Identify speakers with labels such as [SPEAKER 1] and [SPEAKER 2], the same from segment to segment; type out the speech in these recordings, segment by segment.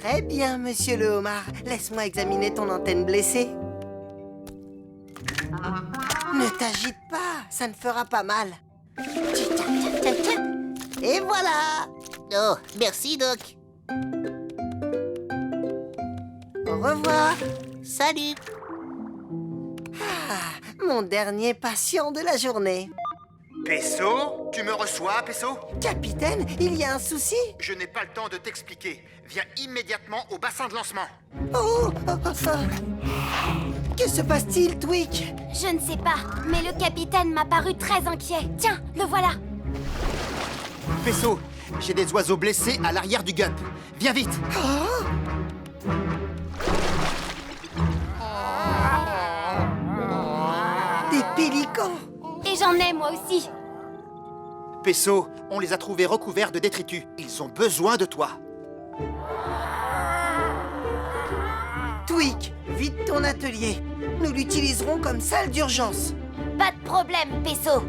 [SPEAKER 1] Très bien, monsieur le homard. Laisse-moi examiner ton antenne blessée. Ne t'agite pas, ça ne fera pas mal. Et voilà.
[SPEAKER 2] Oh, merci, Doc.
[SPEAKER 1] Au revoir.
[SPEAKER 2] Salut.
[SPEAKER 1] Ah, mon dernier patient de la journée.
[SPEAKER 3] Pesso, tu me reçois, Pesso?
[SPEAKER 1] Capitaine, il y a un souci?
[SPEAKER 3] Je n'ai pas le temps de t'expliquer. Viens immédiatement au bassin de lancement.
[SPEAKER 1] Que se passe-t-il, Tweak?
[SPEAKER 4] Je ne sais pas, mais le capitaine m'a paru très inquiet. Tiens, le voilà.
[SPEAKER 3] Pesso, j'ai des oiseaux blessés à l'arrière du gup. Viens vite.
[SPEAKER 1] Des pélicans!
[SPEAKER 4] Et j'en ai moi aussi.
[SPEAKER 3] Pesso, on les a trouvés recouverts de détritus. Ils ont besoin de toi.
[SPEAKER 1] Tweak, vide ton atelier. Nous l'utiliserons comme salle d'urgence.
[SPEAKER 4] Pas de problème, Pesso.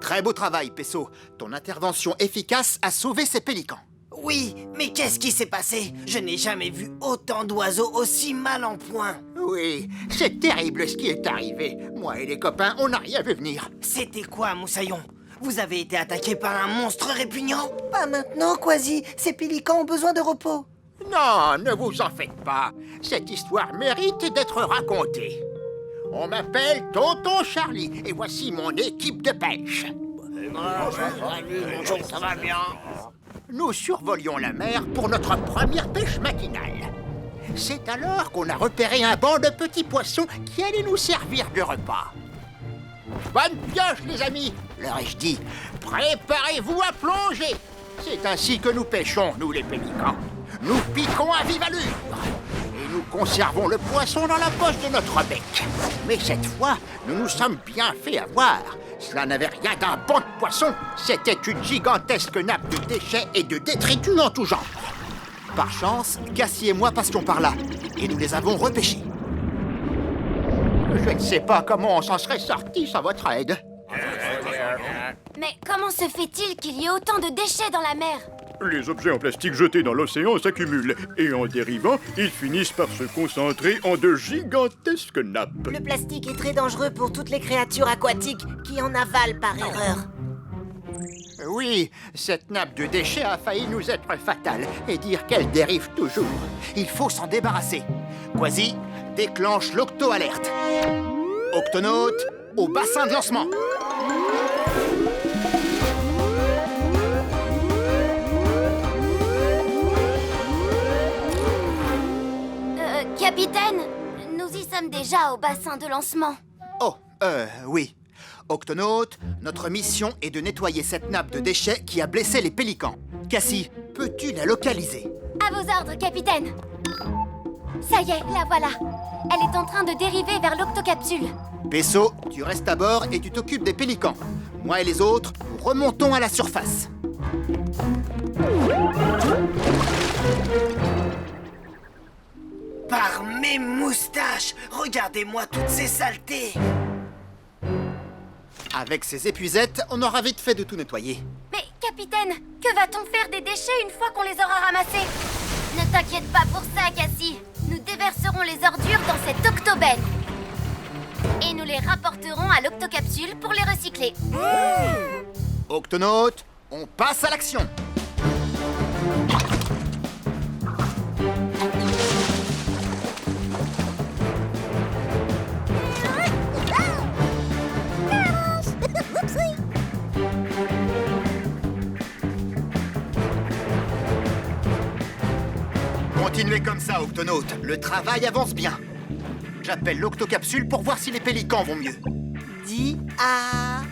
[SPEAKER 3] Très beau travail, Pesso. Ton intervention efficace a sauvé ces pélicans.
[SPEAKER 1] Oui, mais qu'est-ce qui s'est passé? Je n'ai jamais vu autant d'oiseaux aussi mal en point.
[SPEAKER 5] Oui, c'est terrible ce qui est arrivé. Moi et les copains, on n'a rien vu venir.
[SPEAKER 1] C'était quoi, Moussaillon? Vous avez été attaqué par un monstre répugnant? Pas maintenant, Quasi. Ces pélicans ont besoin de repos.
[SPEAKER 5] Non, ne vous en faites pas. Cette histoire mérite d'être racontée. On m'appelle Tonton Charlie et voici mon équipe de pêche.
[SPEAKER 2] Ça va bien.
[SPEAKER 5] Nous survolions la mer pour notre première pêche matinale. C'est alors qu'on a repéré un banc de petits poissons qui allaient nous servir de repas. Bonne pioche, les amis, leur ai-je dit. Préparez-vous à plonger. C'est ainsi que nous pêchons, nous les pélicans. Nous piquons à vive allure. Et nous conservons le poisson dans la poche de notre bec. Mais cette fois, nous nous sommes bien fait avoir. Cela n'avait rien d'un banc de poissons. C'était une gigantesque nappe de déchets et de détritus en tout genre.
[SPEAKER 3] Par chance, Cassie et moi passions par là. Et nous les avons repêchés.
[SPEAKER 5] Je ne sais pas comment on s'en serait sorti sans votre aide.
[SPEAKER 4] Mais comment se fait-il qu'il y ait autant de déchets dans la mer?
[SPEAKER 6] Les objets en plastique jetés dans l'océan s'accumulent et en dérivant, ils finissent par se concentrer en de gigantesques nappes.
[SPEAKER 2] Le plastique est très dangereux pour toutes les créatures aquatiques qui en avalent par erreur.
[SPEAKER 5] Oui, cette nappe de déchets a failli nous être fatale et dire qu'elle dérive toujours.
[SPEAKER 3] Il faut s'en débarrasser. Quasi, déclenche l'octo-alerte. Octonaute, au bassin de lancement.
[SPEAKER 4] Capitaine, nous y sommes déjà au bassin de lancement.
[SPEAKER 3] Oh, oui. Octonaute, notre mission est de nettoyer cette nappe de déchets qui a blessé les pélicans. Cassie, peux-tu la localiser?
[SPEAKER 4] À vos ordres, capitaine. Ça y est, la voilà. Elle est en train de dériver vers l'octocapsule.
[SPEAKER 3] Pesso, tu restes à bord et tu t'occupes des pélicans. Moi et les autres, nous remontons à la surface.
[SPEAKER 1] Par mes moustaches! Regardez-moi toutes ces saletés!
[SPEAKER 3] Avec ces épuisettes, on aura vite fait de tout nettoyer.
[SPEAKER 4] Mais, capitaine, que va-t-on faire des déchets une fois qu'on les aura ramassés? Ne t'inquiète pas pour ça, Cassie. Nous déverserons les ordures dans cette octobenne. Et nous les rapporterons à l'octocapsule pour les recycler.
[SPEAKER 3] Octonaute, on passe à l'action. Continuez comme ça, Octonaute. Le travail avance bien. J'appelle l'octocapsule pour voir si les pélicans vont mieux.
[SPEAKER 1] Dis ah.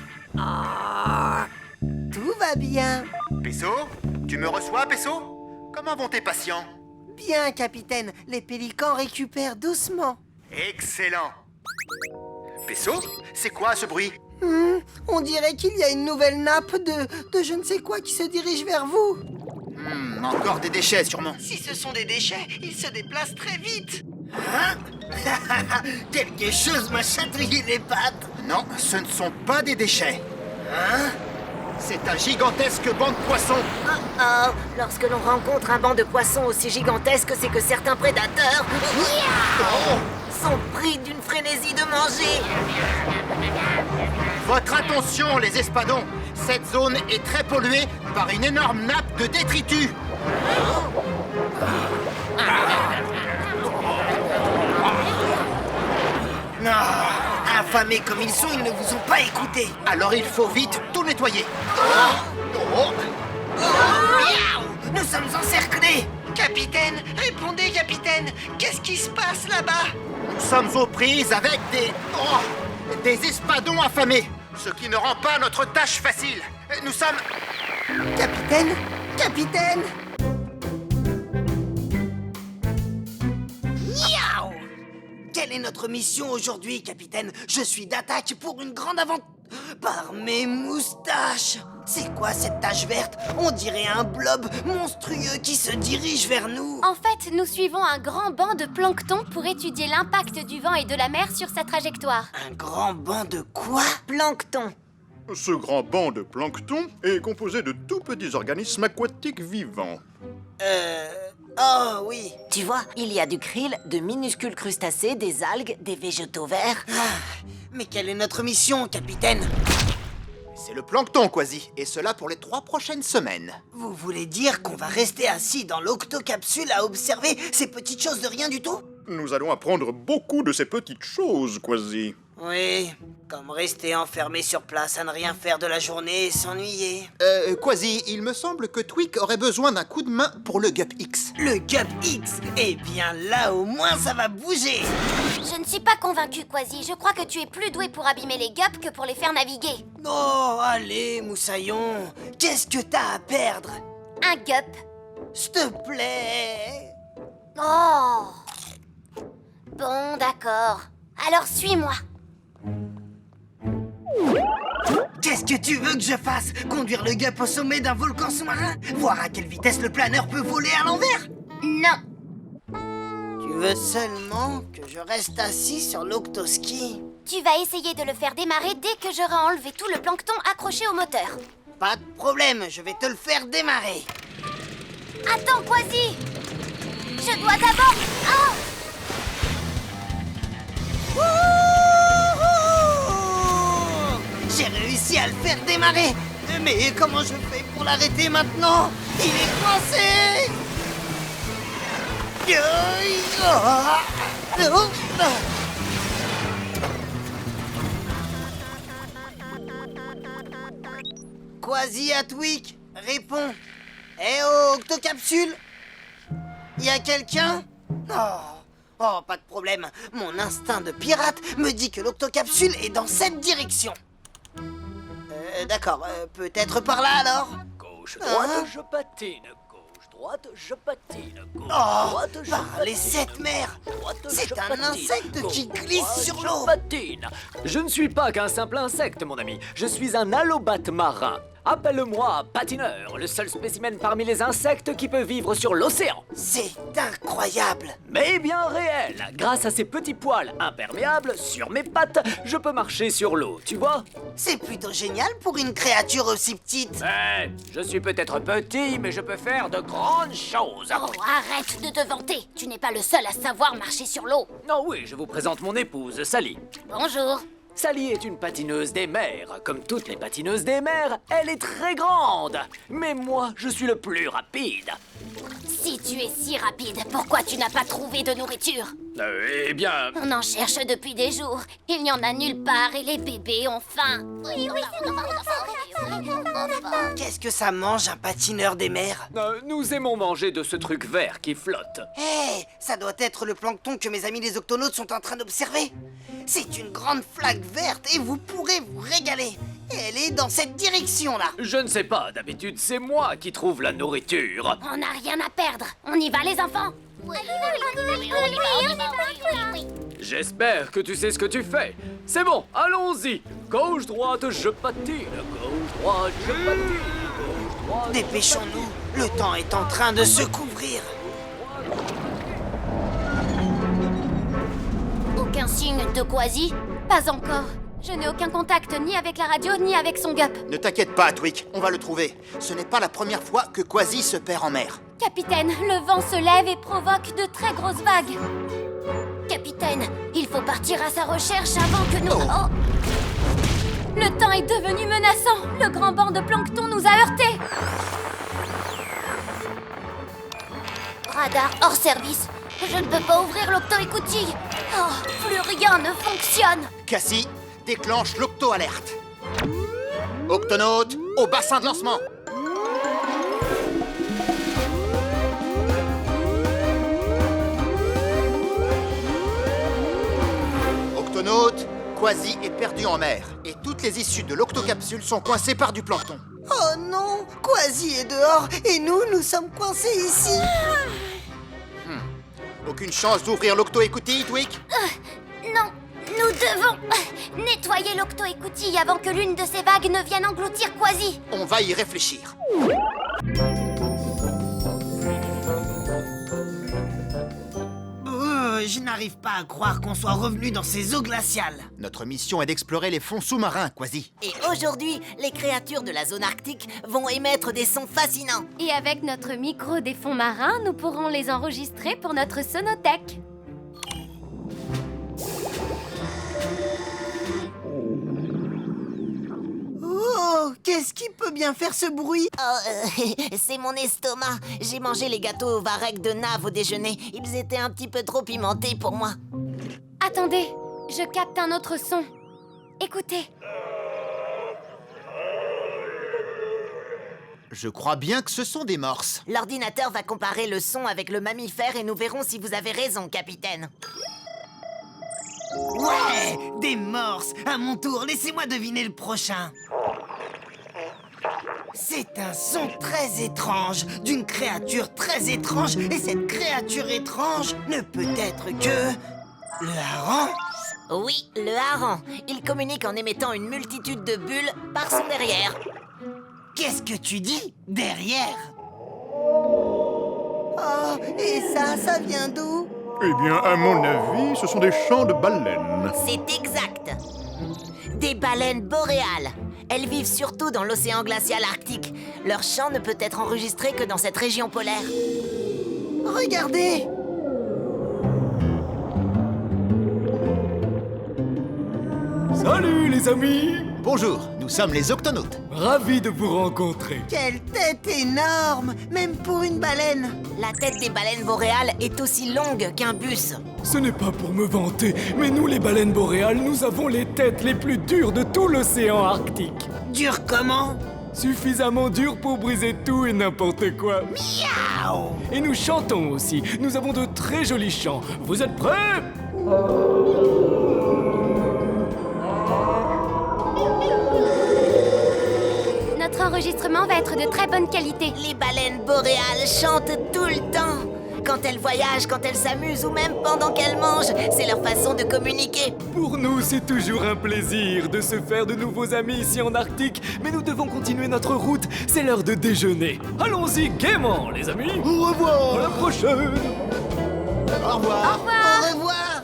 [SPEAKER 1] Tout va bien.
[SPEAKER 3] Pesso, tu me reçois, Pesso? Comment vont tes patients?
[SPEAKER 1] Bien, capitaine, les pélicans récupèrent doucement.
[SPEAKER 3] Excellent. Pesso, c'est quoi ce bruit?
[SPEAKER 1] On dirait qu'il y a une nouvelle nappe de je ne sais quoi qui se dirige vers vous.
[SPEAKER 3] Encore des déchets, sûrement.
[SPEAKER 1] Si ce sont des déchets, ils se déplacent très vite. Hein? Quelque chose m'a chatouillé les pattes.
[SPEAKER 3] Non, ce ne sont pas des déchets.
[SPEAKER 1] Hein?
[SPEAKER 3] C'est un gigantesque banc de poissons.
[SPEAKER 2] Oh, lorsque l'on rencontre un banc de poissons aussi gigantesque, c'est que certains prédateurs sont pris d'une frénésie de manger.
[SPEAKER 3] Votre attention, les espadons. Cette zone est très polluée par une énorme nappe de détritus.
[SPEAKER 1] Non, affamés comme ils sont, ils ne vous ont pas écouté.
[SPEAKER 3] Alors il faut vite tout nettoyer.
[SPEAKER 1] Miaou! Nous sommes encerclés. Capitaine, répondez, capitaine. Qu'est-ce qui se passe là-bas?
[SPEAKER 3] Nous sommes aux prises avec des espadons affamés, ce qui ne rend pas notre tâche facile. Nous sommes...
[SPEAKER 1] Capitaine? Capitaine? Miaou! Quelle est notre mission aujourd'hui, capitaine? Je suis d'attaque pour une grande aventure... Par mes moustaches! C'est quoi cette tache verte? On dirait un blob monstrueux qui se dirige vers nous.
[SPEAKER 4] En fait, nous suivons un grand banc de plancton pour étudier l'impact du vent et de la mer sur sa trajectoire.
[SPEAKER 1] Un grand banc de quoi?
[SPEAKER 2] Plancton.
[SPEAKER 6] Ce grand banc de plancton est composé de tout petits organismes aquatiques vivants.
[SPEAKER 1] Oh oui.
[SPEAKER 2] Tu vois, il y a du krill, de minuscules crustacés, des algues, des végétaux verts.
[SPEAKER 1] Mais quelle est notre mission, capitaine?
[SPEAKER 3] C'est le plancton, Quasi, et cela pour les 3 prochaines semaines.
[SPEAKER 1] Vous voulez dire qu'on va rester assis dans l'octocapsule à observer ces petites choses de rien du tout?
[SPEAKER 6] Nous allons apprendre beaucoup de ces petites choses, Quasi.
[SPEAKER 1] Oui, comme rester enfermé sur place à ne rien faire de la journée et s'ennuyer.
[SPEAKER 3] Quasi, il me semble que Tweak aurait besoin d'un coup de main pour le Gup X.
[SPEAKER 1] Le Gup X? Eh bien là, au moins, ça va bouger.
[SPEAKER 4] Je ne suis pas convaincue, Quasi. Je crois que tu es plus doué pour abîmer les gups que pour les faire naviguer.
[SPEAKER 1] Oh, allez, Moussaillon. Qu'est-ce que t'as à perdre?
[SPEAKER 4] Un gup.
[SPEAKER 1] S'il te plaît.
[SPEAKER 4] Oh. Bon, d'accord. Alors suis-moi.
[SPEAKER 1] Qu'est-ce que tu veux que je fasse? Conduire le Gup au sommet d'un volcan sous-marin? Voir à quelle vitesse le planeur peut voler à l'envers?
[SPEAKER 4] Non.
[SPEAKER 1] Tu veux seulement que je reste assis sur l'octoski?
[SPEAKER 4] Tu vas essayer de le faire démarrer dès que j'aurai enlevé tout le plancton accroché au moteur.
[SPEAKER 1] Pas de problème, je vais te le faire démarrer.
[SPEAKER 4] Attends, Quasi. Je dois d'abord... Oh!
[SPEAKER 1] J'ai réussi à le faire démarrer. Mais comment je fais pour l'arrêter maintenant? Il est coincé. Quasi à Tweak, réponds. Eh oh, Octocapsule? Y a quelqu'un? Oh, pas de problème. Mon instinct de pirate me dit que l'octocapsule est dans cette direction. D'accord, peut-être par là alors?
[SPEAKER 7] Gauche, droite,
[SPEAKER 1] Hein?
[SPEAKER 7] je patine. Gauche, droite, je patine. Gauche,
[SPEAKER 1] Oh,
[SPEAKER 7] droite, je
[SPEAKER 1] par les
[SPEAKER 7] patine.
[SPEAKER 1] 7 mers!
[SPEAKER 7] Droite,
[SPEAKER 1] C'est
[SPEAKER 7] je
[SPEAKER 1] un
[SPEAKER 7] patine.
[SPEAKER 1] insecte
[SPEAKER 7] Gauche,
[SPEAKER 1] qui glisse
[SPEAKER 7] droite,
[SPEAKER 1] sur
[SPEAKER 7] je
[SPEAKER 1] l'eau.
[SPEAKER 7] patine. Je ne suis pas qu'un simple insecte, mon ami. Je suis un allobate marin. Appelle-moi patineur, le seul spécimen parmi les insectes qui peut vivre sur l'océan.
[SPEAKER 1] C'est incroyable!
[SPEAKER 7] Mais bien réel. Grâce à ces petits poils imperméables sur mes pattes, je peux marcher sur l'eau, tu vois?
[SPEAKER 1] C'est plutôt génial pour une créature aussi petite.
[SPEAKER 7] Je suis peut-être petit, mais je peux faire de grandes choses.
[SPEAKER 4] Oh, arrête de te vanter. Tu n'es pas le seul à savoir marcher sur l'eau.
[SPEAKER 7] Non, oui, je vous présente mon épouse, Sally.
[SPEAKER 4] Bonjour.
[SPEAKER 7] Sally est une patineuse des mers. Comme toutes les patineuses des mers, elle est très grande. Mais moi, je suis le plus rapide.
[SPEAKER 4] Si tu es si rapide, pourquoi tu n'as pas trouvé de nourriture?
[SPEAKER 7] Eh bien...
[SPEAKER 4] On en cherche depuis des jours. Il n'y en a nulle part et les bébés ont faim. Oui,
[SPEAKER 1] Qu'est-ce que ça mange un patineur des mers?
[SPEAKER 7] nous aimons manger de ce truc vert qui flotte.
[SPEAKER 1] Hé, ça doit être le plancton que mes amis les octonautes sont en train d'observer. C'est une grande flaque verte et vous pourrez vous régaler. Elle est dans cette direction-là.
[SPEAKER 7] Je ne sais pas, d'habitude c'est moi qui trouve la nourriture.
[SPEAKER 4] On n'a rien à perdre. On y va, les enfants? Oui,
[SPEAKER 7] J'espère que tu sais ce que tu fais. C'est bon, allons-y. Gauche, droite, je patine. Gauche, droite, je patine. Gauche, droite.
[SPEAKER 1] Dépêchons-nous, le temps est en train de se couvrir.
[SPEAKER 4] Aucun signe de Quasi? Pas encore. Je n'ai aucun contact ni avec la radio ni avec son gup.
[SPEAKER 3] Ne t'inquiète pas, Twick, on va le trouver. Ce n'est pas la première fois que Quasi se perd en mer.
[SPEAKER 4] Capitaine, le vent se lève et provoque de très grosses vagues. Capitaine, il faut partir à sa recherche avant que nous... Oh. Le temps est devenu menaçant. Le grand banc de plancton nous a heurtés. Radar hors service. Je ne peux pas ouvrir l'octo-écoutille. Oh, plus rien ne fonctionne.
[SPEAKER 3] Cassie, déclenche l'octo-alerte. Octonaute, au bassin de lancement. Octonaute, Quasi est perdu en mer et toutes les issues de l'octocapsule sont coincées par du plancton.
[SPEAKER 1] Oh non, Quasi est dehors et nous sommes coincés ici.
[SPEAKER 3] Aucune chance d'ouvrir l'octo-écoutille, Twick?
[SPEAKER 4] Non, nous devons nettoyer l'octo-écoutille avant que l'une de ces vagues ne vienne engloutir Quasi.
[SPEAKER 3] On va y réfléchir.
[SPEAKER 1] Je n'arrive pas à croire qu'on soit revenu dans ces eaux glaciales.
[SPEAKER 3] Notre mission est d'explorer les fonds sous-marins, Quasi.
[SPEAKER 2] Et aujourd'hui, les créatures de la zone arctique vont émettre des sons fascinants.
[SPEAKER 4] Et avec notre micro des fonds marins, nous pourrons les enregistrer pour notre sonothèque.
[SPEAKER 1] Oh, qu'est-ce qui peut bien faire ce bruit?
[SPEAKER 2] Oh, c'est mon estomac. J'ai mangé les gâteaux au varech de Nav au déjeuner. Ils étaient un petit peu trop pimentés pour moi.
[SPEAKER 4] Attendez, je capte un autre son. Écoutez.
[SPEAKER 3] Je crois bien que ce sont des morses.
[SPEAKER 2] L'ordinateur va comparer le son avec le mammifère et nous verrons si vous avez raison, capitaine.
[SPEAKER 1] Ouais, des morses. À mon tour, laissez-moi deviner le prochain. C'est un son très étrange, d'une créature très étrange, et cette créature étrange ne peut être que... le hareng?
[SPEAKER 2] Oui, le hareng. Il communique en émettant une multitude de bulles par son derrière.
[SPEAKER 1] Qu'est-ce que tu dis? Derrière? Oh, et ça vient d'où?
[SPEAKER 6] Eh bien, à mon avis, ce sont des chants de baleines.
[SPEAKER 2] C'est exact. Des baleines boréales. Elles vivent surtout dans l'océan glacial arctique. Leur chant ne peut être enregistré que dans cette région polaire.
[SPEAKER 1] Regardez!
[SPEAKER 8] Salut les amis!
[SPEAKER 3] Bonjour, nous sommes les Octonautes.
[SPEAKER 8] Ravi de vous rencontrer.
[SPEAKER 1] Quelle tête énorme, même pour une baleine.
[SPEAKER 2] La tête des baleines boréales est aussi longue qu'un bus.
[SPEAKER 8] Ce n'est pas pour me vanter, mais nous les baleines boréales, nous avons les têtes les plus dures de tout l'océan arctique.
[SPEAKER 1] Dur comment?
[SPEAKER 8] Suffisamment dures pour briser tout et n'importe quoi.
[SPEAKER 1] Miaou!
[SPEAKER 8] Et nous chantons aussi. Nous avons de très jolis chants. Vous êtes prêts?
[SPEAKER 4] Notre enregistrement va être de très bonne qualité.
[SPEAKER 2] Les baleines boréales chantent tout le temps. Quand elles voyagent, quand elles s'amusent ou même pendant qu'elles mangent, c'est leur façon de communiquer.
[SPEAKER 8] Pour nous, c'est toujours un plaisir de se faire de nouveaux amis ici en Arctique, mais nous devons continuer notre route. C'est l'heure de déjeuner. Allons-y gaiement, les amis.
[SPEAKER 3] Au revoir.
[SPEAKER 8] À la prochaine.
[SPEAKER 3] Au revoir.
[SPEAKER 1] Au revoir!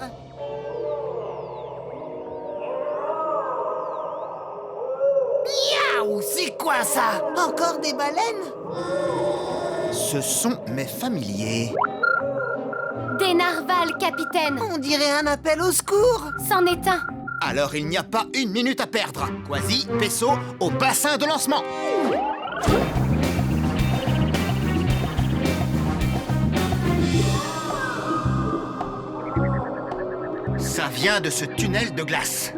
[SPEAKER 1] Miaou! C'est quoi ça? Encore des baleines?
[SPEAKER 3] Ce sont mes familiers.
[SPEAKER 4] Des narvals, capitaine.
[SPEAKER 1] On dirait un appel au secours.
[SPEAKER 4] C'en est un.
[SPEAKER 3] Alors il n'y a pas une minute à perdre. Quasi, Pesso, au bassin de lancement. Ça vient de ce tunnel de glace.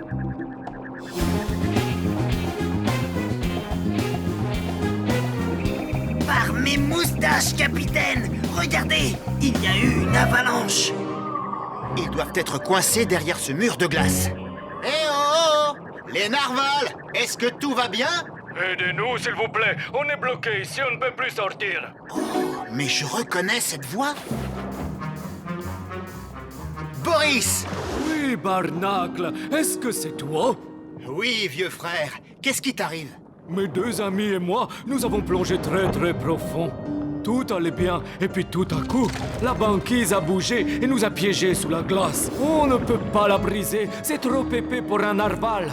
[SPEAKER 1] Par mes moustaches, capitaine! Regardez, il y a eu une avalanche.
[SPEAKER 3] Ils doivent être coincés derrière ce mur de glace. Eh oh, oh! Les narvals! Est-ce que tout va bien?
[SPEAKER 8] Aidez-nous, s'il vous plaît. On est bloqué ici, on ne peut plus sortir.
[SPEAKER 3] Mais je reconnais cette voix. Boris!
[SPEAKER 8] Oui, Barnacle, est-ce que c'est toi?
[SPEAKER 3] Oui, vieux frère. Qu'est-ce qui t'arrive?
[SPEAKER 8] Mes deux amis et moi, nous avons plongé très très profond. Tout allait bien, et puis tout à coup, la banquise a bougé et nous a piégés sous la glace. On ne peut pas la briser, c'est trop épais pour un narval.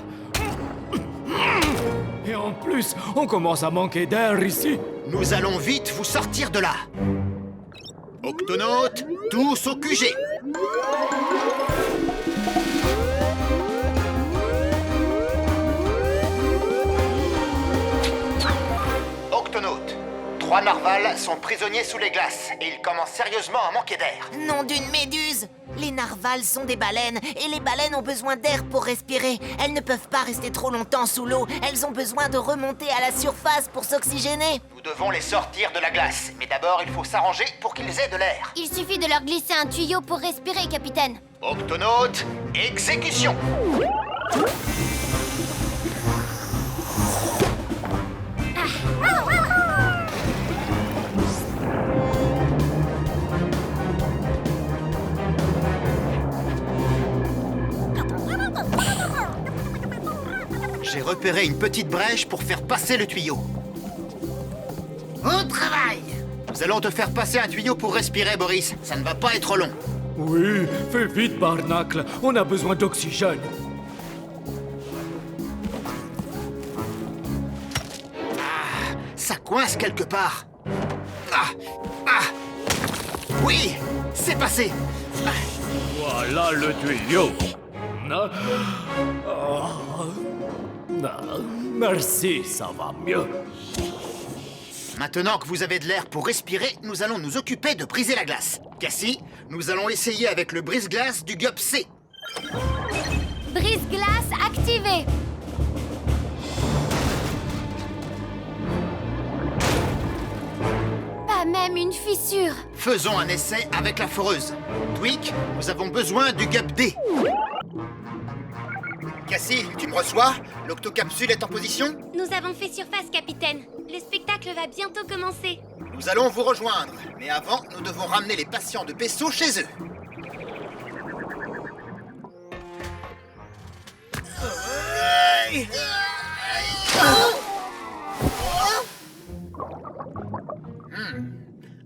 [SPEAKER 8] Et en plus, on commence à manquer d'air ici.
[SPEAKER 3] Nous allons vite vous sortir de là. Octonautes, tous au QG. Octonautes, 3 narvals sont prisonniers sous les glaces et ils commencent sérieusement à manquer d'air.
[SPEAKER 2] Nom d'une méduse! Les narvals sont des baleines, et les baleines ont besoin d'air pour respirer. Elles ne peuvent pas rester trop longtemps sous l'eau. Elles ont besoin de remonter à la surface pour s'oxygéner.
[SPEAKER 3] Nous devons les sortir de la glace, mais d'abord il faut s'arranger pour qu'ils aient de l'air.
[SPEAKER 4] Il suffit de leur glisser un tuyau pour respirer, capitaine.
[SPEAKER 3] Octonautes, exécution! J'ai repéré une petite brèche pour faire passer le tuyau.
[SPEAKER 1] Au travail!
[SPEAKER 3] Nous allons te faire passer un tuyau pour respirer, Boris. Ça ne va pas être long.
[SPEAKER 8] Oui, fais vite, Barnacle, on a besoin d'oxygène.
[SPEAKER 3] Ça coince quelque part. Oui, c'est passé.
[SPEAKER 8] Voilà le tuyau. Ah. Merci, ça va mieux.
[SPEAKER 3] Maintenant que vous avez de l'air pour respirer, nous allons nous occuper de briser la glace. Cassie, nous allons essayer avec le brise-glace du GUP C.
[SPEAKER 4] Brise-glace activé. Pas même une fissure.
[SPEAKER 3] Faisons un essai avec la foreuse. Tweak, nous avons besoin du GUP D. Cassie, tu me reçois? L'octocapsule est en position?
[SPEAKER 4] Nous avons fait surface, capitaine. Le spectacle va bientôt commencer.
[SPEAKER 3] Nous allons vous rejoindre. Mais avant, nous devons ramener les patients de Pesso chez eux.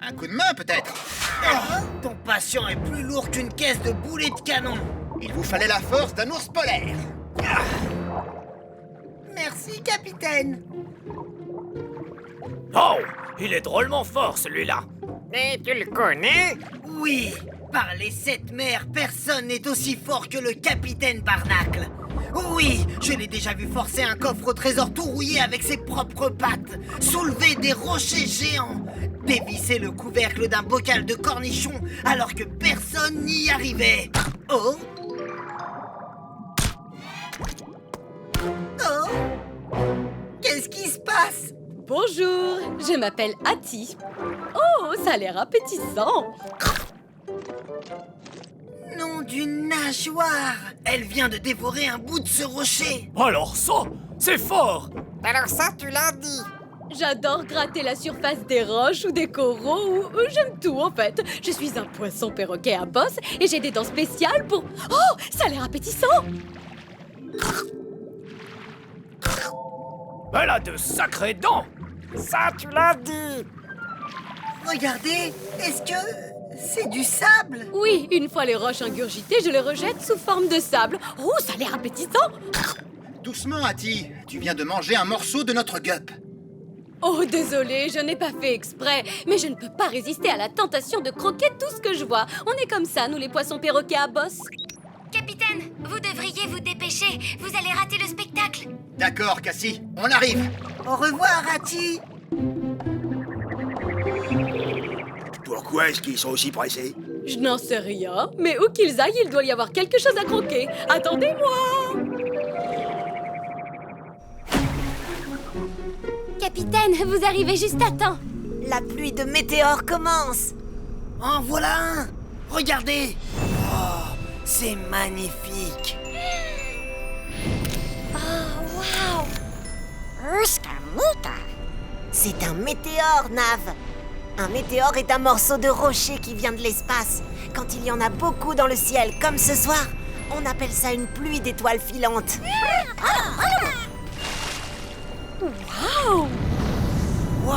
[SPEAKER 3] Un coup de main, peut-être?
[SPEAKER 1] Ton patient est plus lourd qu'une caisse de boulets de canon.
[SPEAKER 3] Il vous fallait la force d'un ours polaire.
[SPEAKER 1] Merci, capitaine.
[SPEAKER 7] Oh, il est drôlement fort, celui-là.
[SPEAKER 5] Et tu le connais?
[SPEAKER 1] Oui, par les 7 mers, personne n'est aussi fort que le capitaine Barnacle. Oui, je l'ai déjà vu forcer un coffre au trésor tout rouillé avec ses propres pattes, soulever des rochers géants, dévisser le couvercle d'un bocal de cornichons alors que personne n'y arrivait. Oh! Oh! Qu'est-ce qui se passe?
[SPEAKER 9] Bonjour, je m'appelle Hattie. Oh, ça a l'air appétissant.
[SPEAKER 1] Nom d'une nageoire! Elle vient de dévorer un bout de ce rocher!
[SPEAKER 8] Alors ça, c'est fort.
[SPEAKER 5] Alors ça, tu l'as dit.
[SPEAKER 9] J'adore gratter la surface des roches ou des coraux, ou j'aime tout en fait. Je suis un poisson perroquet à bosse et j'ai des dents spéciales pour... Oh, ça a l'air appétissant.
[SPEAKER 8] Elle a de sacrées dents.
[SPEAKER 5] Ça, tu l'as dit.
[SPEAKER 1] Regardez, est-ce que c'est du sable?
[SPEAKER 9] Oui, une fois les roches ingurgitées, je les rejette sous forme de sable. Oh, ça a l'air appétissant.
[SPEAKER 3] Doucement, Hattie. Tu viens de manger un morceau de notre GUP.
[SPEAKER 9] Oh, désolé, je n'ai pas fait exprès, mais je ne peux pas résister à la tentation de croquer tout ce que je vois. On est comme ça, nous les poissons perroquets à bosse.
[SPEAKER 4] Capitaine, vous devriez vous dépêcher. Vous allez rater le spectacle.
[SPEAKER 3] D'accord, Cassie, on arrive.
[SPEAKER 1] Au revoir, Hattie!
[SPEAKER 3] Pourquoi est-ce qu'ils sont aussi pressés?
[SPEAKER 9] Je n'en sais rien, mais où qu'ils aillent, il doit y avoir quelque chose à croquer. Attendez-moi!
[SPEAKER 4] Capitaine, vous arrivez juste à temps.
[SPEAKER 2] La pluie de météores commence.
[SPEAKER 1] En voilà un! Regardez! Oh, c'est magnifique!
[SPEAKER 4] Oh, waouh!
[SPEAKER 2] C'est un météore, Nav. Un météore est un morceau de rocher qui vient de l'espace. Quand il y en a beaucoup dans le ciel, comme ce soir, on appelle ça une pluie d'étoiles filantes.
[SPEAKER 9] Waouh!
[SPEAKER 1] Waouh!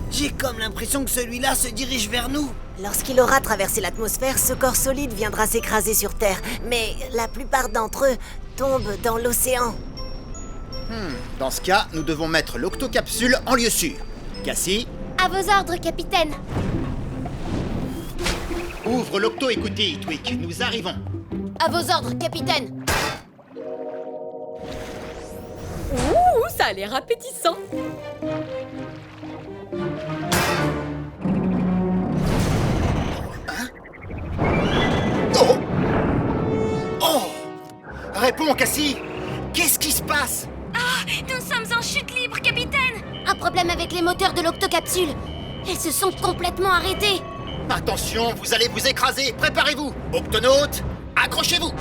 [SPEAKER 1] J'ai comme l'impression que celui-là se dirige vers nous.
[SPEAKER 2] Lorsqu'il aura traversé l'atmosphère, ce corps solide viendra s'écraser sur Terre. Mais la plupart d'entre eux tombent dans l'océan.
[SPEAKER 3] Dans ce cas, nous devons mettre l'octocapsule en lieu sûr. Cassie,
[SPEAKER 4] À vos ordres, capitaine.
[SPEAKER 3] ouvre l'octo-écoutille, Tweak. Nous arrivons.
[SPEAKER 4] À vos ordres, capitaine.
[SPEAKER 9] Ouh, ça a l'air appétissant.
[SPEAKER 3] Oh! Oh! Réponds, Cassie! Qu'est-ce qui se passe?
[SPEAKER 4] Nous sommes en chute libre, capitaine. Un problème avec les moteurs de l'octocapsule. Elles se sont complètement arrêtées.
[SPEAKER 3] Attention, vous allez vous écraser. Préparez-vous. Octonautes, accrochez-vous.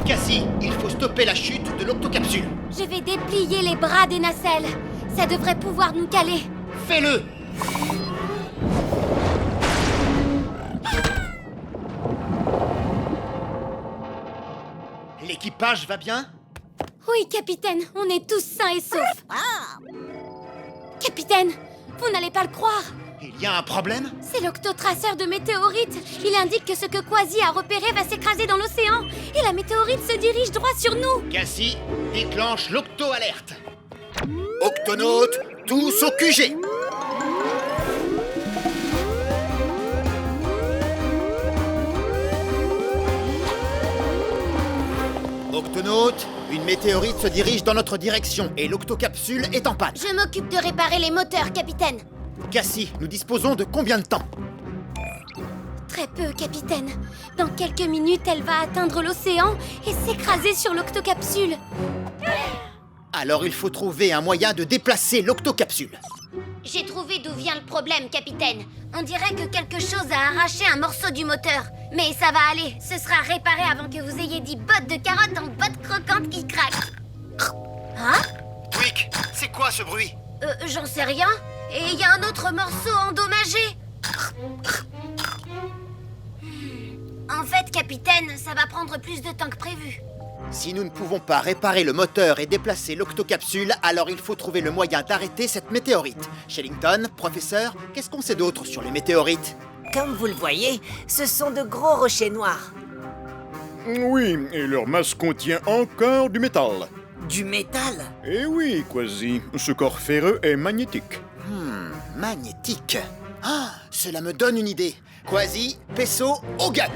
[SPEAKER 3] Cassie, il faut stopper la chute de l'octocapsule.
[SPEAKER 4] Je vais déplier les bras des nacelles. Ça devrait pouvoir nous caler.
[SPEAKER 3] Fais-le. L'équipage va bien?
[SPEAKER 4] Oui, capitaine, on est tous sains et saufs. Capitaine, vous n'allez pas le croire.
[SPEAKER 3] Il y a un problème?
[SPEAKER 4] C'est l'octotraceur de météorites. Il indique que ce que Quasi a repéré va s'écraser dans l'océan. Et la météorite se dirige droit sur nous.
[SPEAKER 3] Cassie, déclenche l'octo-alerte. Octonautes, tous au QG. Octonautes, une météorite se dirige dans notre direction et l'octocapsule est en panne.
[SPEAKER 4] Je m'occupe de réparer les moteurs, capitaine.
[SPEAKER 3] Cassie, nous disposons de combien de temps?
[SPEAKER 4] Très peu, capitaine. Dans quelques minutes, elle va atteindre l'océan et s'écraser sur l'octocapsule.
[SPEAKER 3] Alors il faut trouver un moyen de déplacer l'octocapsule.
[SPEAKER 4] J'ai trouvé d'où vient le problème, capitaine. On dirait que quelque chose a arraché un morceau du moteur. Mais ça va aller, ce sera réparé avant que vous ayez dit bottes de carottes en bottes croquantes qui craquent. Hein?
[SPEAKER 3] Tweak, c'est quoi ce bruit?
[SPEAKER 4] J'en sais rien. Et il y a un autre morceau endommagé. En fait, capitaine, ça va prendre plus de temps que prévu.
[SPEAKER 3] Si nous ne pouvons pas réparer le moteur et déplacer l'octocapsule, alors il faut trouver le moyen d'arrêter cette météorite. Shellington, professeur, qu'est-ce qu'on sait d'autre sur les météorites?
[SPEAKER 2] Comme vous le voyez, ce sont de gros rochers noirs.
[SPEAKER 6] Oui, et leur masse contient encore du métal.
[SPEAKER 1] Du métal?
[SPEAKER 6] Eh oui, Quasi, ce corps ferreux est magnétique.
[SPEAKER 3] Magnétique. Ah, cela me donne une idée. Quasi, Pesso, au GUP.